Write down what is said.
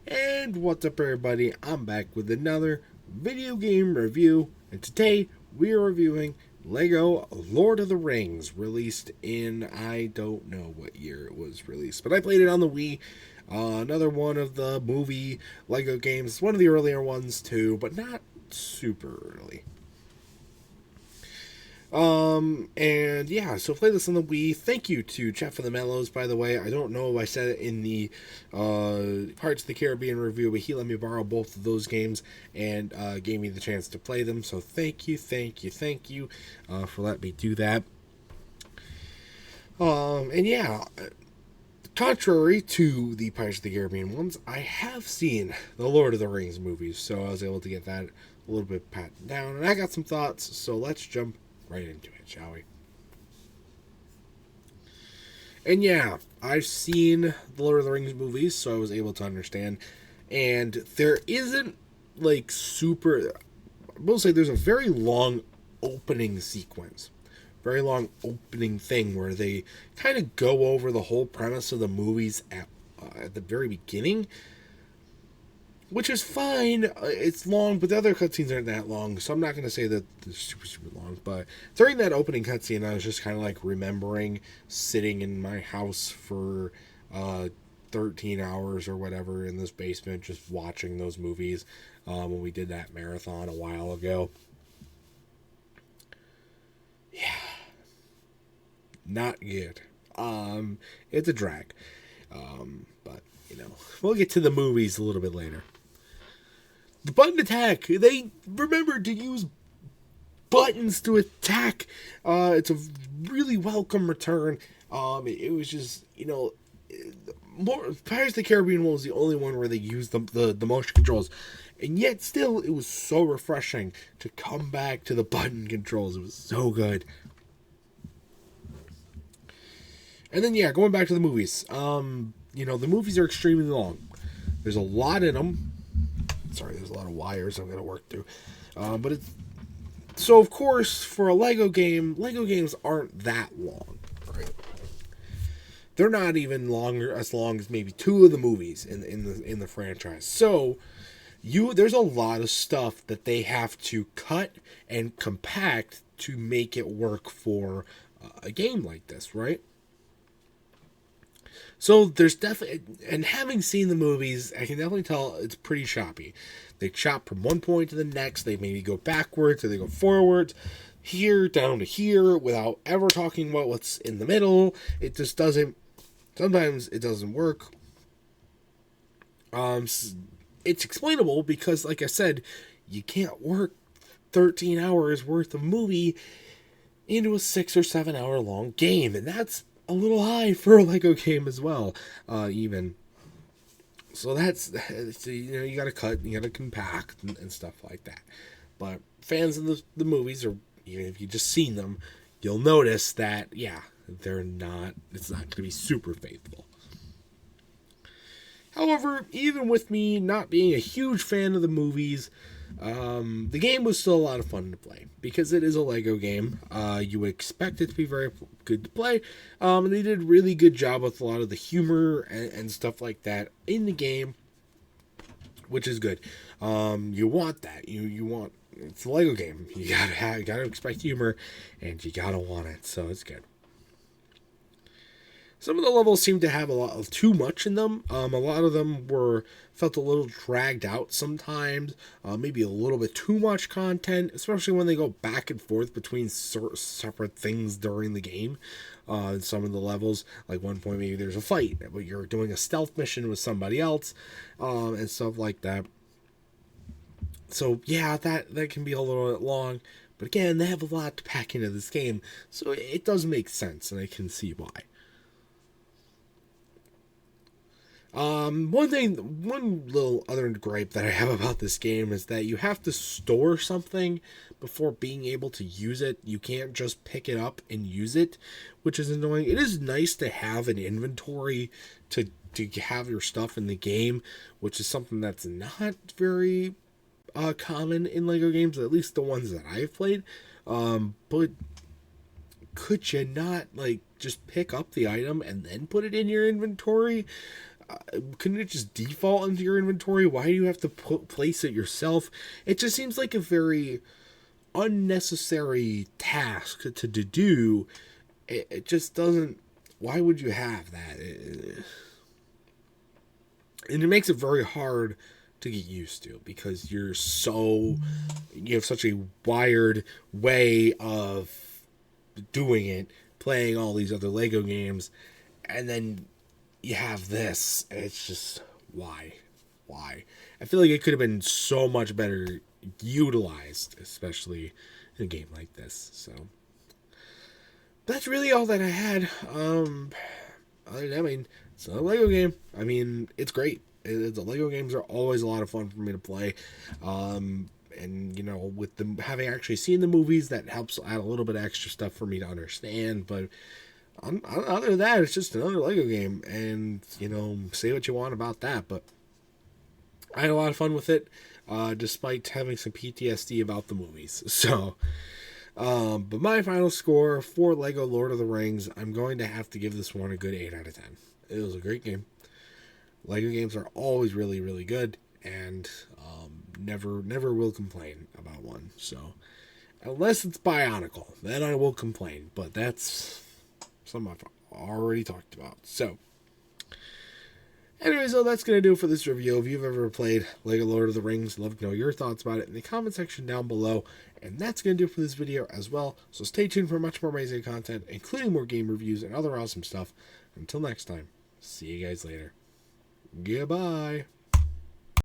And what's up, everybody? I'm back with another video game review, and today we are reviewing Lego Lord of the Rings, released in, I don't know what year it was released, but I played it on the Wii. Another one of the movie Lego games, one of the earlier ones too, but not super early. And yeah, so play this on the Wii. Thank you to Jeffofthemellows, by the way. I don't know if I said it in the Parts of the Caribbean review, but he let me borrow both of those games and gave me the chance to play them. So thank you for letting me do that. And yeah, contrary to the Pirates of the Caribbean ones, I have seen the Lord of the Rings movies, so I was able to get that a little bit pat down, and I got some thoughts, so let's jump right into it, shall we? And yeah, I've seen the Lord of the Rings movies, so I was able to understand. And there isn't like super. I will say there's a very long opening sequence, very long opening thing where they kind of go over the whole premise of the movies at the very beginning, which is fine. It's long, but the other cutscenes aren't that long, so I'm not going to say that they're super long. But during that opening cutscene, I was just kind of like remembering sitting in my house for 13 hours or whatever in this basement, just watching those movies when we did that marathon a while ago. Yeah, not good. It's a drag. But we'll get to the movies a little bit later. The button attack. They remembered to use buttons to attack. It's a really welcome return. It was just, more Pirates of the Caribbean was the only one where they used the motion controls. And yet still, it was so refreshing to come back to the button controls. It was so good. And then, yeah, going back to the movies. The movies are extremely long. There's a lot in them. Sorry, there's a lot of wires I'm going to work through. But it's... So, of course, for a Lego game, Lego games aren't that long, right? They're not even as long as maybe two of the movies in the franchise. So, there's a lot of stuff that they have to cut and compact to make it work for a game like this, right? So there's definitely, and having seen the movies, I can definitely tell it's pretty choppy. They chop from one point to the next. They maybe go backwards or they go forwards, here down to here, without ever talking about what's in the middle. It just doesn't. Sometimes it doesn't work. It's explainable because, like I said, you can't work 13 hours worth of movie into a 6 or 7 hour long game, and that's a little high for a Lego game as well, even. So that's, you gotta cut, you gotta compact, and stuff like that. But fans of the movies, or even if you've just seen them, you'll notice that, yeah, it's not gonna be super faithful. However, even with me not being a huge fan of the movies, the game was still a lot of fun to play because it is a Lego game. You would expect it to be very good to play. And they did a really good job with a lot of the humor and stuff like that in the game, which is good. You want that. You want, it's a Lego game. You gotta expect humor, and you gotta want it. So it's good. Some of the levels seem to have a lot of too much in them. A lot of them felt a little dragged out sometimes. Maybe a little bit too much content, especially when they go back and forth between separate things during the game. Some of the levels, like one point maybe there's a fight, but you're doing a stealth mission with somebody else, and stuff like that. So yeah, that can be a little bit long. But again, they have a lot to pack into this game, so it does make sense, and I can see why. One little other gripe that I have about this game is that you have to store something before being able to use it. You can't just pick it up and use it, which is annoying. It is nice to have an inventory to have your stuff in the game, which is something that's not very common in Lego games, at least the ones that I've played. But could you not, like, just pick up the item and then put it in your inventory? Couldn't it just default into your inventory? Why do you have to place it yourself? It just seems like a very unnecessary task to do. It just doesn't. Why would you have that? And it makes it very hard to get used to because you have such a wired way of doing it, playing all these other Lego games, and then you have this. It's just why? I feel like it could have been so much better utilized, especially in a game like this. So that's really all that I had. I mean, it's not a Lego game. I mean, it's great. The Lego games are always a lot of fun for me to play. And, you know, with them having actually seen the movies, that helps add a little bit of extra stuff for me to understand. But other than that, it's just another Lego game. And, you know, say what you want about that. But I had a lot of fun with it, despite having some PTSD about the movies. So, but my final score for Lego Lord of the Rings, I'm going to have to give this one a good 8 out of 10. It was a great game. Lego games are always really, really good, and never will complain about one. So, unless it's Bionicle, then I will complain. But that's something I've already talked about. So, anyways, that's going to do it for this review. If you've ever played Lego Lord of the Rings, I'd love to know your thoughts about it in the comment section down below. And that's going to do it for this video as well. So stay tuned for much more amazing content, including more game reviews and other awesome stuff. Until next time, see you guys later. Goodbye.